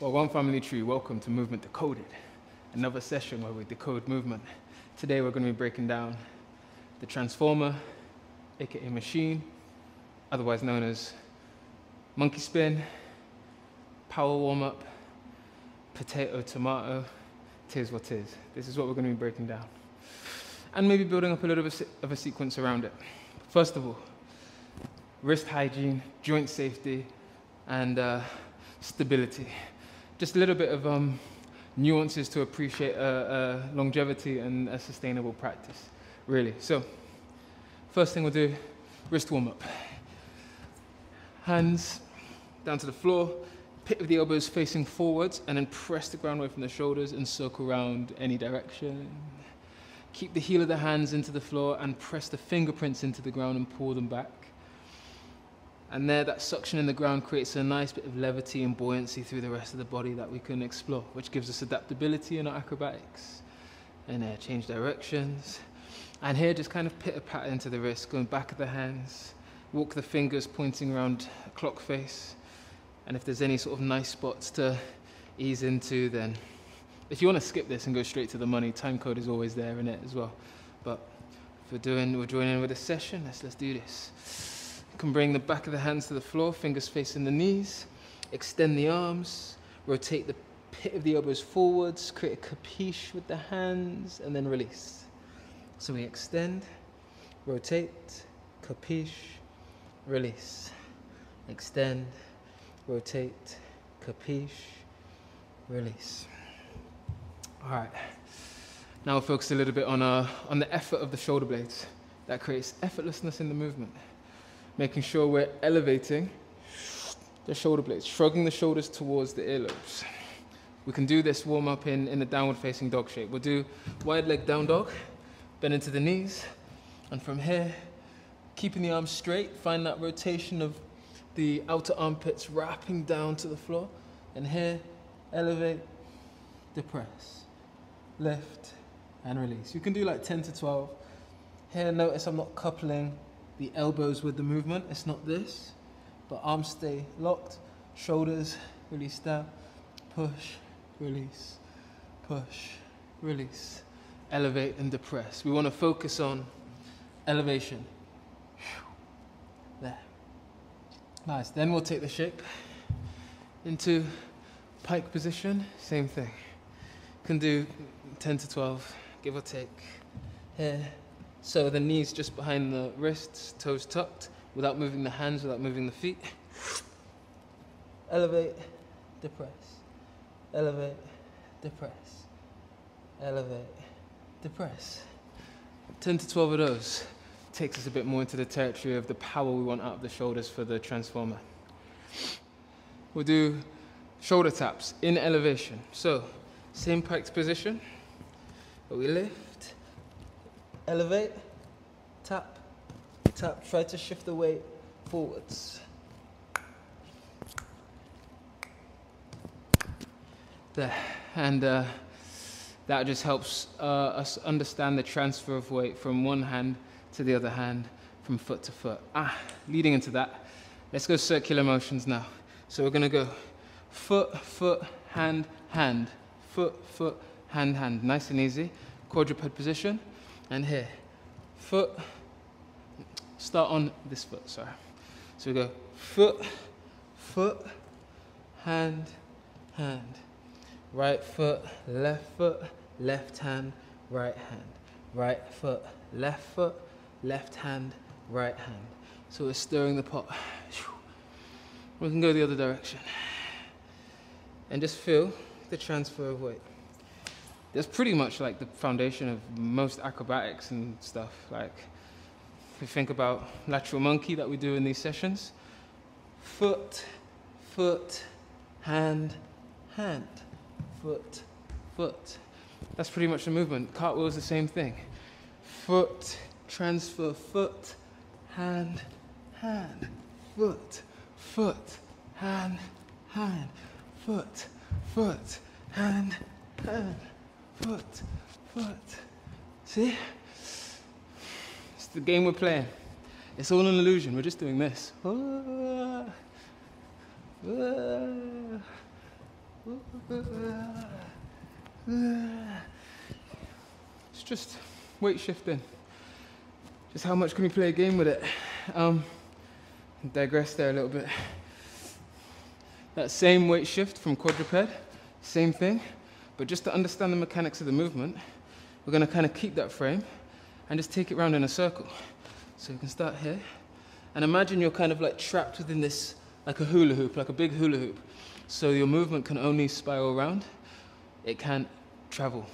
Well, one family tree, welcome to Movement Decoded, another session where we decode movement. Today we're going to be breaking down the transformer, aka machine, otherwise known as monkey spin, power warm-up, potato, tomato, tis what tis. This is what we're going to be breaking down. And maybe building up a little bit of a sequence around it. First of all, wrist hygiene, joint safety, and stability. Just a little bit of nuances to appreciate longevity and a sustainable practice, really. So, first thing we'll do, wrist warm-up. Hands down to the floor, pit of the elbows facing forwards, and then press the ground away from the shoulders and circle around any direction. Keep the heel of the hands into the floor and press the fingerprints into the ground and pull them back. And there, that suction in the ground creates a nice bit of levity and buoyancy through the rest of the body that we can explore, which gives us adaptability in our acrobatics. And there, change directions. And here, just kind of pitter-patter into the wrist, going back of the hands. Walk the fingers pointing around a clock face. And if there's any sort of nice spots to ease into, then if you want to skip this and go straight to the money, Timecode is always there in it as well. But if we're joining in with a session, let's do this. You can bring the back of the hands to the floor, fingers facing the knees, extend the arms, rotate the pit of the elbows forwards, create a capiche with the hands, and then release. So we extend, rotate, capiche, release. Extend, rotate, capiche, release. All right, now we'll focus a little bit on the effort of the shoulder blades. That creates effortlessness in the movement. Making sure we're elevating the shoulder blades, shrugging the shoulders towards the earlobes. We can do this warm up in a downward facing dog shape. We'll do wide leg down dog, bend into the knees, and from here, keeping the arms straight, find that rotation of the outer armpits wrapping down to the floor. And here, elevate, depress, lift, and release. You can do like 10 to 12. Here, notice I'm not coupling the elbows with the movement. It's not this, but arms stay locked, shoulders release down, push, release, push, release, elevate and depress. We want to focus on elevation. There. Nice. Then we'll take the shape into pike position. Same thing. Can do 10 to 12, give or take. Here. So the knees just behind the wrists, toes tucked, without moving the hands, without moving the feet. Elevate, depress. Elevate, depress. Elevate, depress. 10 to 12 of those takes us a bit more into the territory of the power we want out of the shoulders for the transformer. We'll do shoulder taps in elevation. So, same piked position, but we lift, elevate, tap, tap. Try to shift the weight forwards. There, and that just helps us understand the transfer of weight from one hand to the other hand, from foot to foot. Leading into that, let's go circular motions now. So we're gonna go foot, foot, hand, hand, foot, foot, hand, hand. Nice and easy. Quadruped position. And here, foot, start on this foot, sorry. So we go foot, foot, hand, hand. Right foot, left hand, right hand. Right foot, left hand, right hand. So we're stirring the pot. We can go the other direction. And just feel the transfer of weight. That's pretty much like the foundation of most acrobatics and stuff. Like, if we think about lateral monkey that we do in these sessions, foot, foot, hand, hand, foot, foot. That's pretty much the movement. Cartwheel is the same thing. Foot, transfer, foot, hand, hand, foot, foot, hand, hand, foot, foot, hand, hand. Foot, foot. See? It's the game we're playing. It's all an illusion. We're just doing this. It's just weight shifting. Just how much can we play a game with it? Digress there a little bit. That same weight shift from quadruped, same thing, but just to understand the mechanics of the movement, we're going to kind of keep that frame and just take it round in a circle. So you can start here, and imagine you're kind of like trapped within this, like a hula hoop, like a big hula hoop. So your movement can only spiral around, it can't travel.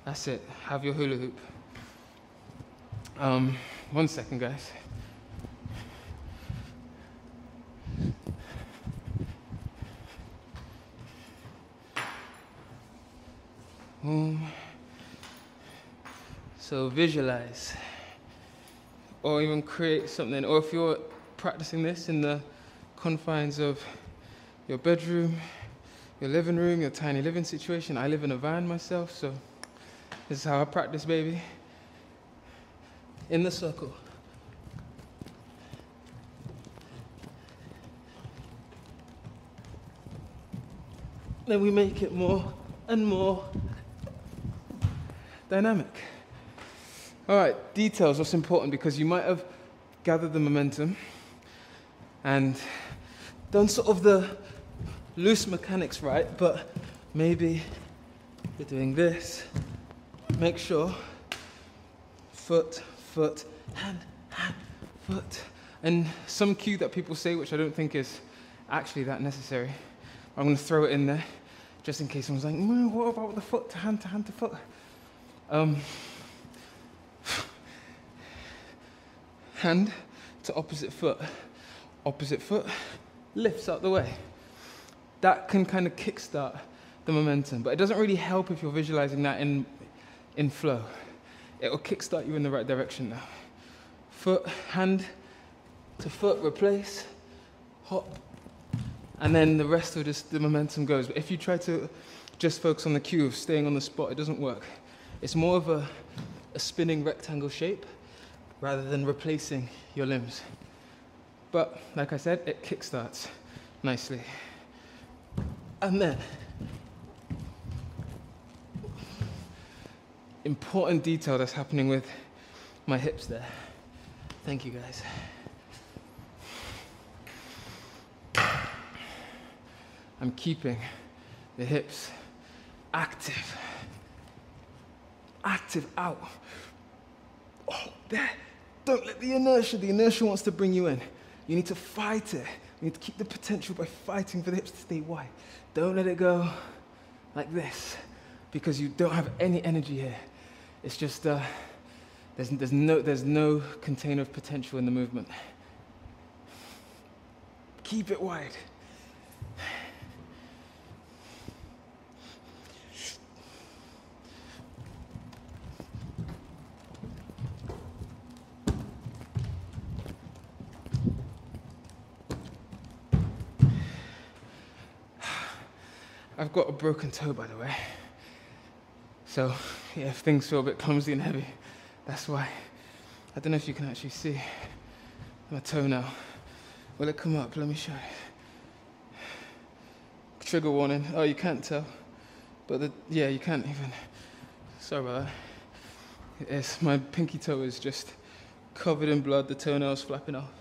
That's it, have your hula hoop. 1 second, guys. So visualize, or even create something, or if you're practicing this in the confines of your bedroom, your living room, your tiny living situation. I live in a van myself, so this is how I practice, baby. In the circle. Then we make it more and more dynamic. All right, details, what's important, because you might have gathered the momentum and done sort of the loose mechanics right, but maybe you're doing this. Make sure, foot, foot, hand, hand, foot. And some cue that people say, which I don't think is actually that necessary, I'm going to throw it in there, just in case someone's like, what about the foot to hand to foot? Hand to opposite foot, lifts out the way. That can kind of kickstart the momentum, but it doesn't really help if you're visualizing that in flow. It will kickstart you in the right direction now. Foot, hand to foot, replace, hop, and then the rest of the momentum goes. But if you try to just focus on the cue of staying on the spot, it doesn't work. It's more of a spinning rectangle shape rather than replacing your limbs. But like I said, it kickstarts nicely. And then, important detail that's happening with my hips there. Thank you, guys. I'm keeping the hips active. Active out. Oh, there. Don't let the inertia wants to bring you in. You need to fight it. You need to keep the potential by fighting for the hips to stay wide. Don't let it go like this, because you don't have any energy here. It's just, there's no container of potential in the movement. Keep it wide. I've got a broken toe, by the way. So, yeah, if things feel a bit clumsy and heavy, that's why. I don't know if you can actually see my toe now. Will it come up? Let me show you. Trigger warning. Oh, you can't tell. But yeah, you can't even. Sorry about that. Yes, my pinky toe is just covered in blood, the toenail's flapping off.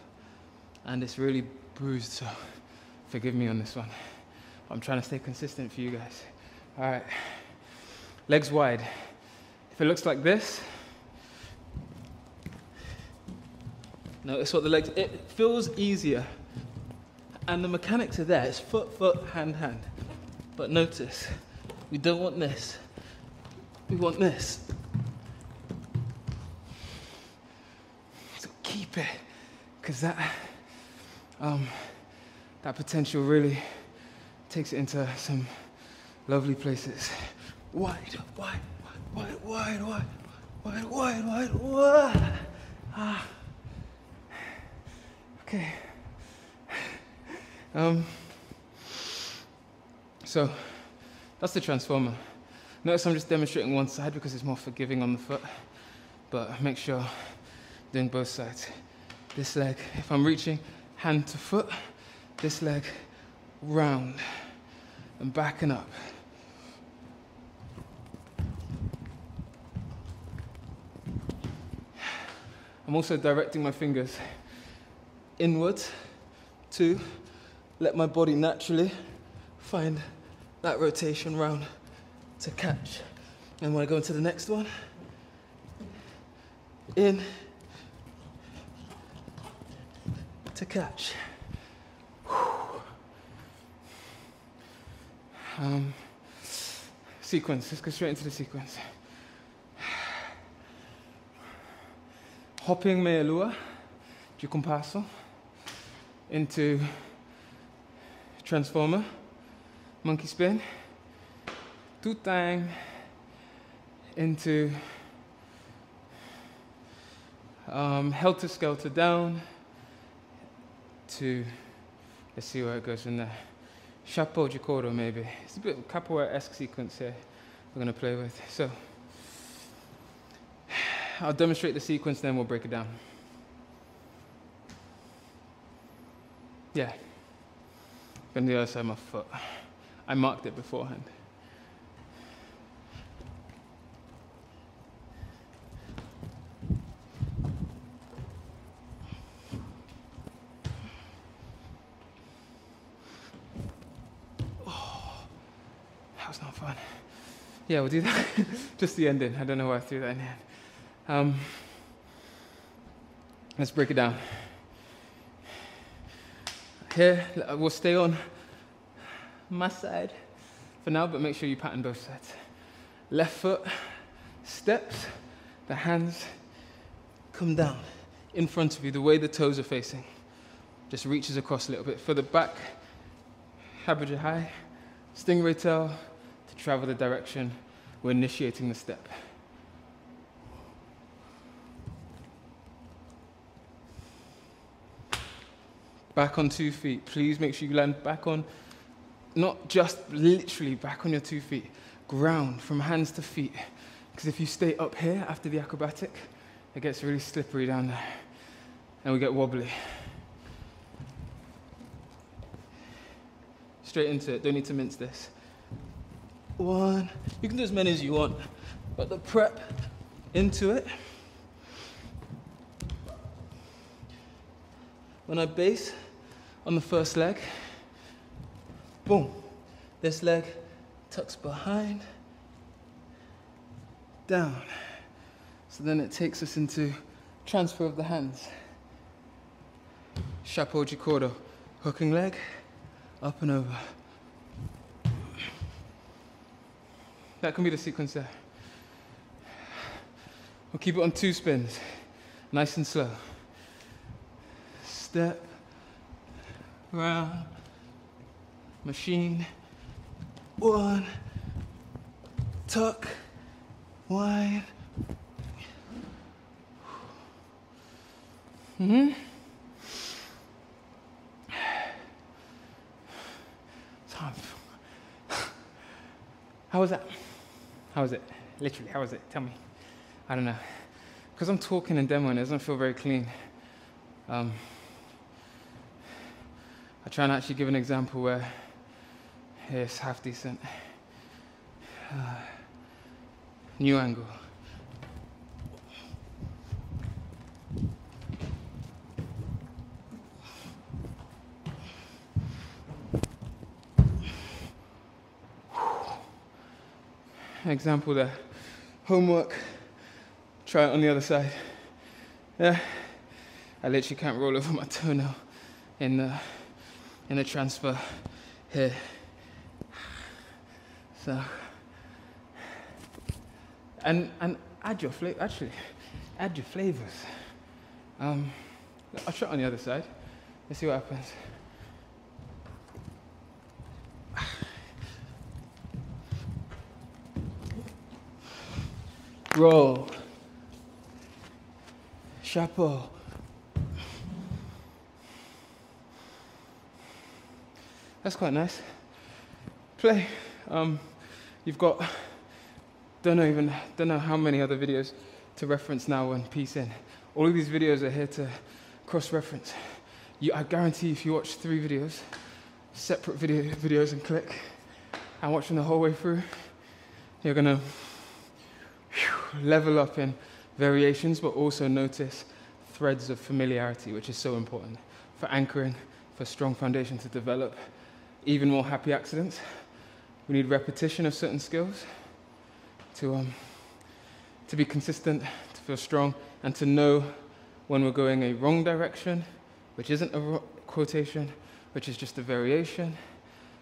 And it's really bruised, so forgive me on this one. I'm trying to stay consistent for you guys. All right, legs wide. If it looks like this, notice what the legs, it feels easier. And the mechanics are there, it's foot, foot, hand, hand. But notice, we don't want this. We want this. So keep it, because that potential really takes it into some lovely places. Wide, wide, wide, wide, wide, wide, wide, wide, wide. Ah. Okay. So that's the transformer. Notice I'm just demonstrating one side because it's more forgiving on the foot. but make sure doing both sides. This leg, if I'm reaching hand to foot, this leg round and back and up. I'm also directing my fingers inwards to let my body naturally find that rotation round to catch. And when I go into the next one, in to catch. Sequence, let's go straight into the sequence. Hopping meia lua de compasso into transformer, monkey spin, tutang into helter skelter down to, let's see where it goes from there. Chapeau de coro maybe. It's a bit of a capoeira-esque sequence here we're going to play with. So I'll demonstrate the sequence, then we'll break it down. Yeah. On the other side of my foot. I marked it beforehand. Oh, that was not fun. Yeah, we'll do that. Just the ending. I don't know why I threw that in the end. Let's break it down. Here, we'll stay on my side for now, but make sure you pattern both sides. Left foot steps, the hands come down in front of you, the way the toes are facing. Just reaches across a little bit. For the back, Hygeine high, stingray tail to travel the direction we're initiating the step. Back on 2 feet. Please make sure you land back on, not just literally back on your 2 feet, ground from hands to feet. Because if you stay up here after the acrobatic, it gets really slippery down there and we get wobbly. Straight into it, don't need to mince this. 1, you can do as many as you want, but the prep into it. When I base on the first leg, boom, this leg tucks behind, down. So then it takes us into transfer of the hands. Chapeau de cordo, hooking leg, up and over. That can be the sequence there. We'll keep it on 2 spins, nice and slow. Step, round, machine, 1, tuck, wind. How was that? How was it? Literally, how was it? Tell me. I don't know. Because I'm talking and demoing, it doesn't feel very clean. I try and actually give an example where it's half decent. New angle. Example there. Homework. Try it on the other side. Yeah. I literally can't roll over my toenail in the transfer here. So, and add your flavor. Actually, add your flavors. I'll try it on the other side. Let's see what happens. Roll. Chapeau. That's quite nice. Play. You've got, don't know how many other videos to reference now and piece in. All of these videos are here to cross-reference. I guarantee if you watch 3 videos, separate videos and click, and watch them the whole way through, you're gonna level up in variations, but also notice threads of familiarity, which is so important for anchoring, for a strong foundation to develop even more happy accidents. We need repetition of certain skills to be consistent, to feel strong, and to know when we're going a wrong direction, which isn't a quotation, which is just a variation,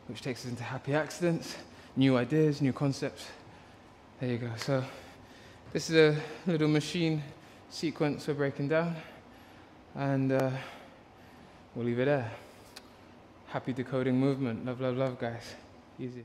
which takes us into happy accidents, new ideas, new concepts. There you go. So this is a little machine sequence we're breaking down, and we'll leave it there. Happy decoding movement. Love, love, love, guys. Easy.